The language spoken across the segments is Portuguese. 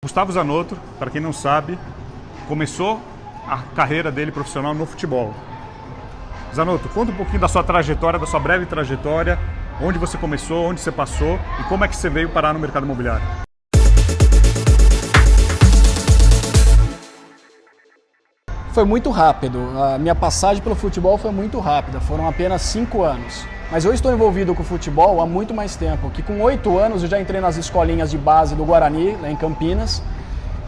Gustavo Zanotto, para quem não sabe, começou a carreira dele profissional no futebol. Zanotto, conta um pouquinho da sua trajetória, da sua breve trajetória, onde você começou, onde você passou e como é que você veio parar no mercado imobiliário. Foi muito rápido, a minha passagem pelo futebol foi muito rápida, foram apenas 5 anos. Mas eu estou envolvido com o futebol há muito mais tempo, que com 8 anos eu já entrei nas escolinhas de base do Guarani, lá em Campinas,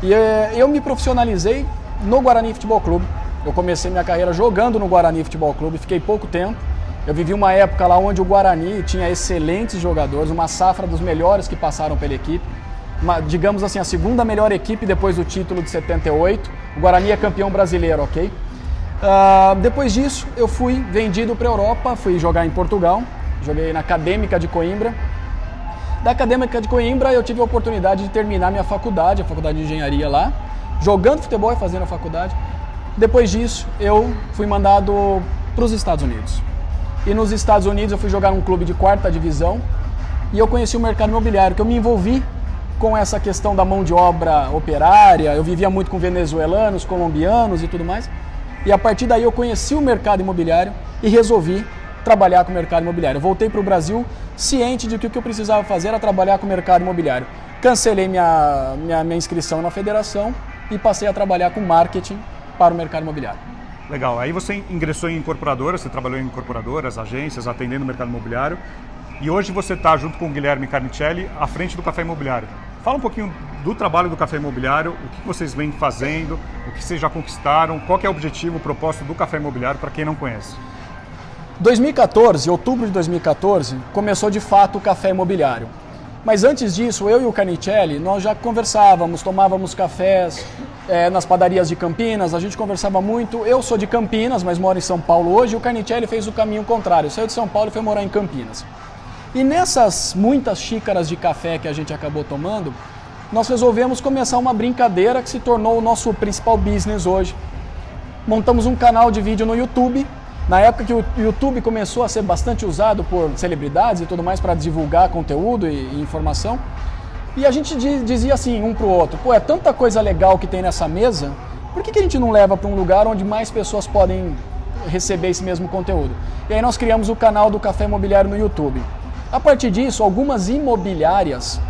e eu me profissionalizei no Guarani Futebol Clube. Eu comecei minha carreira jogando no Guarani Futebol Clube, fiquei pouco tempo. Eu vivi uma época lá onde o Guarani tinha excelentes jogadores, uma safra dos melhores que passaram pela equipe. Digamos assim, a segunda melhor equipe depois do título de 78. O Guarani é campeão brasileiro, ok? Depois disso, eu fui vendido para a Europa, fui jogar em Portugal, joguei na Académica de Coimbra. Da Académica de Coimbra, eu tive a oportunidade de terminar minha faculdade, a faculdade de engenharia lá, jogando futebol e fazendo a faculdade. Depois disso, eu fui mandado para os Estados Unidos. E nos Estados Unidos, eu fui jogar num clube de 4ª divisão e eu conheci o mercado imobiliário, que eu me envolvi com essa questão da mão de obra operária. Eu vivia muito com venezuelanos, colombianos e tudo mais. E a partir daí eu conheci o mercado imobiliário e resolvi trabalhar com o mercado imobiliário. Eu voltei para o Brasil ciente de que o que eu precisava fazer era trabalhar com o mercado imobiliário. Cancelei minha inscrição na federação e passei a trabalhar com marketing para o mercado imobiliário. Legal, aí você ingressou em incorporadoras, você trabalhou em incorporadoras, agências, atendendo o mercado imobiliário. E hoje você está junto com o Guilherme Carnicelli à frente do Café Imobiliário. Fala um pouquinho do trabalho do Café Imobiliário, o que vocês vêm fazendo, o que vocês já conquistaram, qual que é o objetivo, o propósito do Café Imobiliário para quem não conhece. 2014, outubro de 2014, começou de fato o Café Imobiliário. Mas antes disso, eu e o Carnicelli, nós já conversávamos, tomávamos cafés nas padarias de Campinas, a gente conversava muito. Eu sou de Campinas, mas moro em São Paulo hoje, e o Carnicelli fez o caminho contrário, saiu de São Paulo e foi morar em Campinas. E nessas muitas xícaras de café que a gente acabou tomando, nós resolvemos começar uma brincadeira que se tornou o nosso principal business hoje. Montamos um canal de vídeo no YouTube, na época que o YouTube começou a ser bastante usado por celebridades e tudo mais para divulgar conteúdo e informação. E a gente dizia assim, um para o outro, pô, é tanta coisa legal que tem nessa mesa, por que a gente não leva para um lugar onde mais pessoas podem receber esse mesmo conteúdo? E aí nós criamos o canal do Café Imobiliário no YouTube. A partir disso, algumas imobiliárias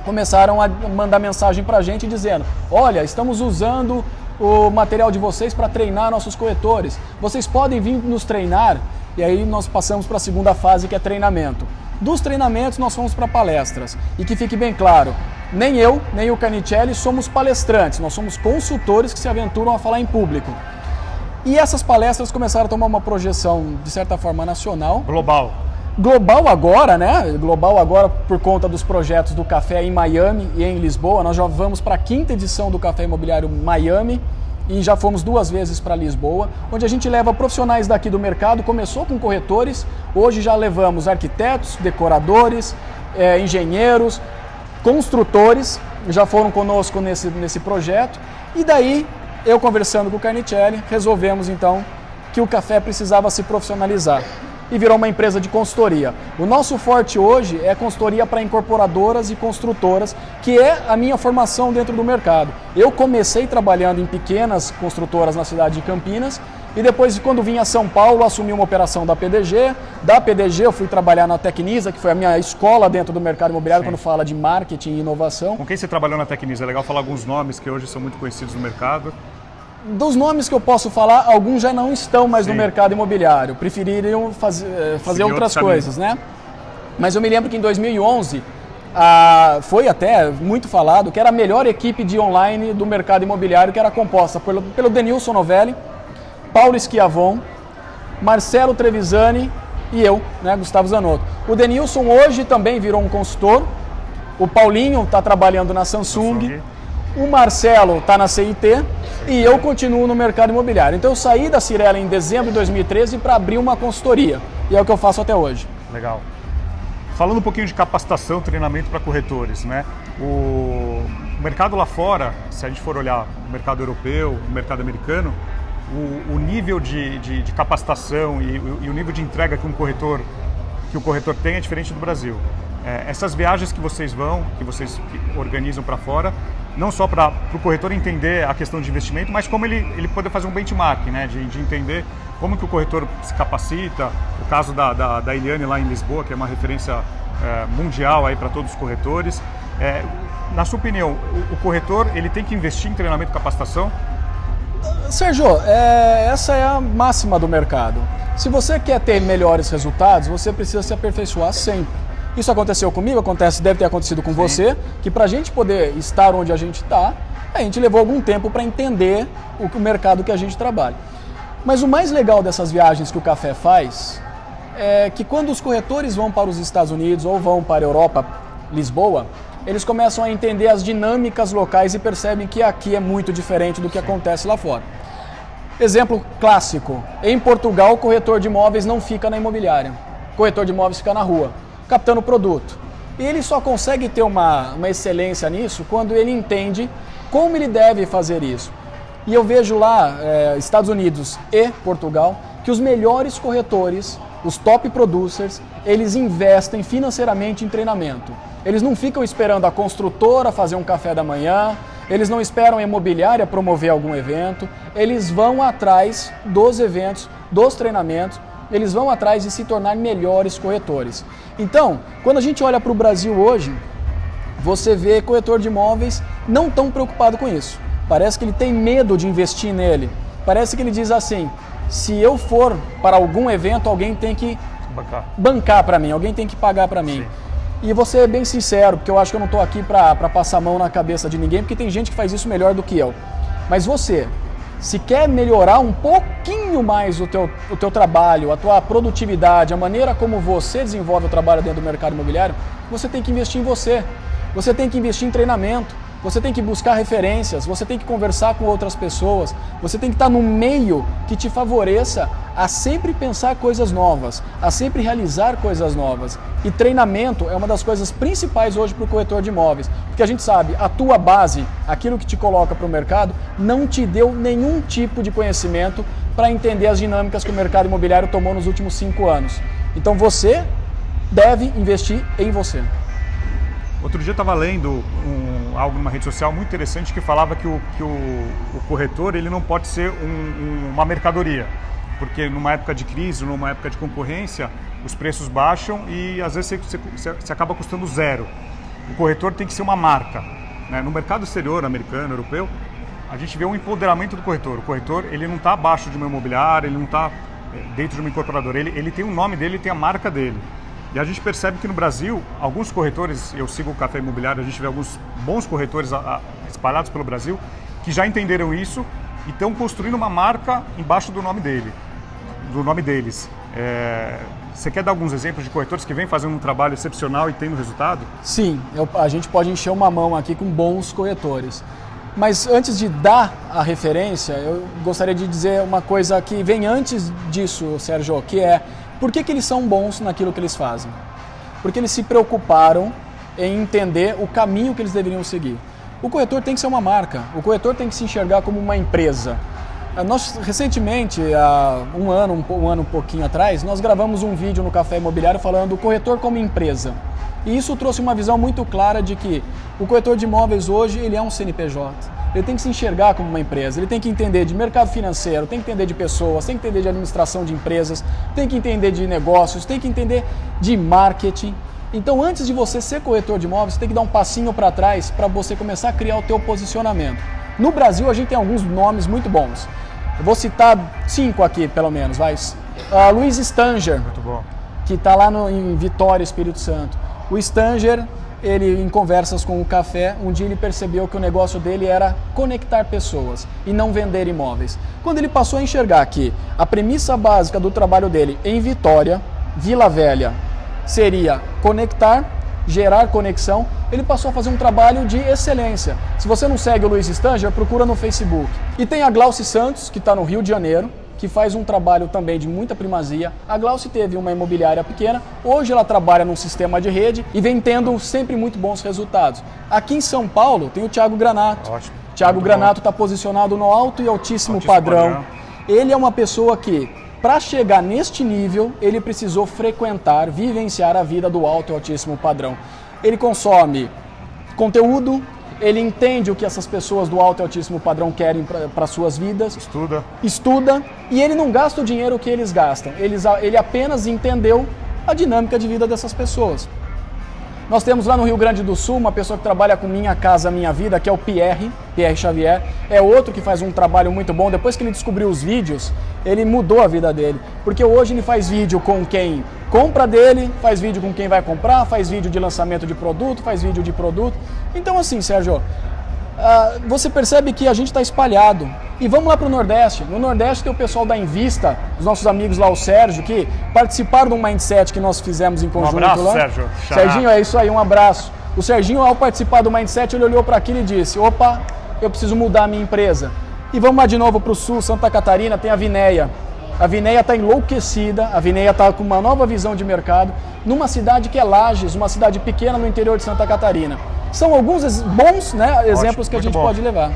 começaram a mandar mensagem para a gente dizendo: olha, estamos usando o material de vocês para treinar nossos corretores, vocês podem vir nos treinar. E aí nós passamos para a segunda fase, que é treinamento. Dos treinamentos nós fomos para palestras. E que fique bem claro, nem eu, nem o Carnicelli somos palestrantes, nós somos consultores que se aventuram a falar em público. E essas palestras começaram a tomar uma projeção, de certa forma, nacional. Global agora, né? Global agora por conta dos projetos do café em Miami e em Lisboa. Nós já vamos para a 5ª edição do Café Imobiliário Miami e já fomos 2 vezes para Lisboa, onde a gente leva profissionais daqui do mercado. Começou com corretores, hoje já levamos arquitetos, decoradores, engenheiros, construtores, já foram conosco nesse projeto. E daí, eu conversando com o Carnicelli, resolvemos então que o café precisava se profissionalizar. E virou uma empresa de consultoria. O nosso forte hoje é consultoria para incorporadoras e construtoras, que é a minha formação dentro do mercado. Eu comecei trabalhando em pequenas construtoras na cidade de Campinas e depois, quando vim a São Paulo, assumi uma operação da PDG. Da PDG eu fui trabalhar na Tecnisa, que foi a minha escola dentro do mercado imobiliário. Sim. Quando fala de marketing e inovação. Com quem você trabalhou na Tecnisa? É legal falar alguns nomes que hoje são muito conhecidos no mercado. Dos nomes que eu posso falar, alguns já não estão mais no mercado imobiliário, preferiram fazer outras coisas, né? Mas eu me lembro que em 2011 foi até muito falado que era a melhor equipe de online do mercado imobiliário, que era composta pelo Denilson Novelli, Paulo Schiavon, Marcelo Trevisani e eu, né, Gustavo Zanotto. O Denilson hoje também virou um consultor, o Paulinho está trabalhando na Samsung. O Marcelo está na CIT e eu continuo no mercado imobiliário. Então eu saí da Cirela em dezembro de 2013 para abrir uma consultoria. E é o que eu faço até hoje. Legal. Falando um pouquinho de capacitação, treinamento para corretores, né? O mercado lá fora, se a gente for olhar o mercado europeu, o mercado americano, o nível de capacitação e o nível de entrega que o corretor tem é diferente do Brasil. Essas viagens que vocês vão, que vocês organizam para fora, não só para o corretor entender a questão de investimento, mas como ele poder fazer um benchmark, né, de entender como que o corretor se capacita. O caso da Eliane lá em Lisboa, que é uma referência mundial para todos os corretores. Na sua opinião, o corretor ele tem que investir em treinamento e capacitação? Sérgio, essa é a máxima do mercado. Se você quer ter melhores resultados, você precisa se aperfeiçoar sempre. Isso aconteceu comigo, deve ter acontecido com você, que para a gente poder estar onde a gente está, a gente levou algum tempo para entender o mercado que a gente trabalha. Mas o mais legal dessas viagens que o Café faz é que quando os corretores vão para os Estados Unidos ou vão para a Europa, Lisboa, eles começam a entender as dinâmicas locais e percebem que aqui é muito diferente do que acontece lá fora. Exemplo clássico, em Portugal o corretor de imóveis não fica na imobiliária, o corretor de imóveis fica na rua, captando produto. E ele só consegue ter uma excelência nisso quando ele entende como ele deve fazer isso. E eu vejo lá, Estados Unidos e Portugal, que os melhores corretores, os top producers, eles investem financeiramente em treinamento. Eles não ficam esperando a construtora fazer um café da manhã, eles não esperam a imobiliária promover algum evento, eles vão atrás dos eventos, dos treinamentos, eles vão atrás de se tornar melhores corretores. Então, quando a gente olha para o Brasil hoje, você vê corretor de imóveis não tão preocupado com isso. Parece que ele tem medo de investir nele. Parece que ele diz assim, se eu for para algum evento, alguém tem que bancar para mim, alguém tem que pagar para mim. Sim. E vou ser bem sincero, porque eu acho que eu não estou aqui para passar a mão na cabeça de ninguém, porque tem gente que faz isso melhor do que eu. Mas você, se quer melhorar um pouquinho mais o teu trabalho, a tua produtividade, a maneira como você desenvolve o trabalho dentro do mercado imobiliário, você tem que investir em você. Você tem que investir em treinamento, você tem que buscar referências, você tem que conversar com outras pessoas, você tem que estar num meio que te favoreça a sempre pensar coisas novas, a sempre realizar coisas novas. E treinamento é uma das coisas principais hoje para o corretor de imóveis, porque a gente sabe, a tua base, aquilo que te coloca para o mercado, não te deu nenhum tipo de conhecimento para entender as dinâmicas que o mercado imobiliário tomou nos últimos 5 anos. Então você deve investir em você. Outro dia eu estava lendo algo numa rede social muito interessante que falava que o corretor ele não pode ser uma mercadoria, porque numa época de crise, numa época de concorrência, os preços baixam e às vezes você acaba custando zero. O corretor tem que ser uma marca, né? No mercado exterior, americano, europeu, a gente vê um empoderamento do corretor. O corretor ele não está abaixo de uma imobiliária, ele não está dentro de uma incorporadora, ele tem o nome dele, ele tem a marca dele. E a gente percebe que no Brasil, alguns corretores, eu sigo o Café Imobiliário, a gente vê alguns bons corretores espalhados pelo Brasil, que já entenderam isso e estão construindo uma marca embaixo do nome deles. Você quer dar alguns exemplos de corretores que vêm fazendo um trabalho excepcional e tendo resultado? Sim, a gente pode encher uma mão aqui com bons corretores. Mas antes de dar a referência, eu gostaria de dizer uma coisa que vem antes disso, Sérgio, que é por que eles são bons naquilo que eles fazem? Porque eles se preocuparam em entender o caminho que eles deveriam seguir. O corretor tem que ser uma marca, o corretor tem que se enxergar como uma empresa. Nós, recentemente, há um ano um pouquinho atrás, nós gravamos um vídeo no Café Imobiliário falando do corretor como empresa. E isso trouxe uma visão muito clara de que o corretor de imóveis hoje ele é um CNPJ. Ele tem que se enxergar como uma empresa, ele tem que entender de mercado financeiro, tem que entender de pessoas, tem que entender de administração de empresas, tem que entender de negócios, tem que entender de marketing. Então, antes de você ser corretor de imóveis, você tem que dar um passinho para trás para você começar a criar o teu posicionamento. No Brasil, a gente tem alguns nomes muito bons. Eu vou citar 5 aqui, pelo menos. Luiz Stanger, muito bom, que está lá em Vitória, Espírito Santo. O Stanger, ele em conversas com o Café, um dia ele percebeu que o negócio dele era conectar pessoas e não vender imóveis. Quando ele passou a enxergar que a premissa básica do trabalho dele em Vitória, Vila Velha, seria conectar, gerar conexão, ele passou a fazer um trabalho de excelência. Se você não segue o Luiz Stanger, procura no Facebook. E tem a Glauci Santos, que está no Rio de Janeiro, que faz um trabalho também de muita primazia. A Glauci teve uma imobiliária pequena, hoje ela trabalha num sistema de rede e vem tendo sempre muito bons resultados. Aqui em São Paulo tem o Thiago Granato. Ótimo. Thiago Granato está posicionado no alto e altíssimo padrão. Ele é uma pessoa que, para chegar neste nível, ele precisou frequentar, vivenciar a vida do alto e altíssimo padrão. Ele consome conteúdo, ele entende o que essas pessoas do alto e altíssimo padrão querem para suas vidas. Estuda e ele não gasta o dinheiro que eles gastam. Ele apenas entendeu a dinâmica de vida dessas pessoas. Nós temos lá no Rio Grande do Sul uma pessoa que trabalha com Minha Casa Minha Vida, que é o Pierre Xavier. É outro que faz um trabalho muito bom. Depois que ele descobriu os vídeos, ele mudou a vida dele. Porque hoje ele faz vídeo com quem compra dele, faz vídeo com quem vai comprar, faz vídeo de lançamento de produto, faz vídeo de produto. Então assim, Sérgio, você percebe que a gente está espalhado. E vamos lá para o Nordeste. No Nordeste tem o pessoal da Invista, os nossos amigos lá, o Sérgio, que participaram do Mindset que nós fizemos em conjunto. Um abraço, lá. Sérgio. Serginho, é isso aí, um abraço. O Serginho, ao participar do Mindset, ele olhou para aquilo e disse, opa, eu preciso mudar a minha empresa. E vamos lá de novo para o Sul, Santa Catarina, tem a Vineia. A Vineia está enlouquecida, a Vineia está com uma nova visão de mercado, numa cidade que é Lages, uma cidade pequena no interior de Santa Catarina. São alguns bons, né, exemplos que a gente pode levar.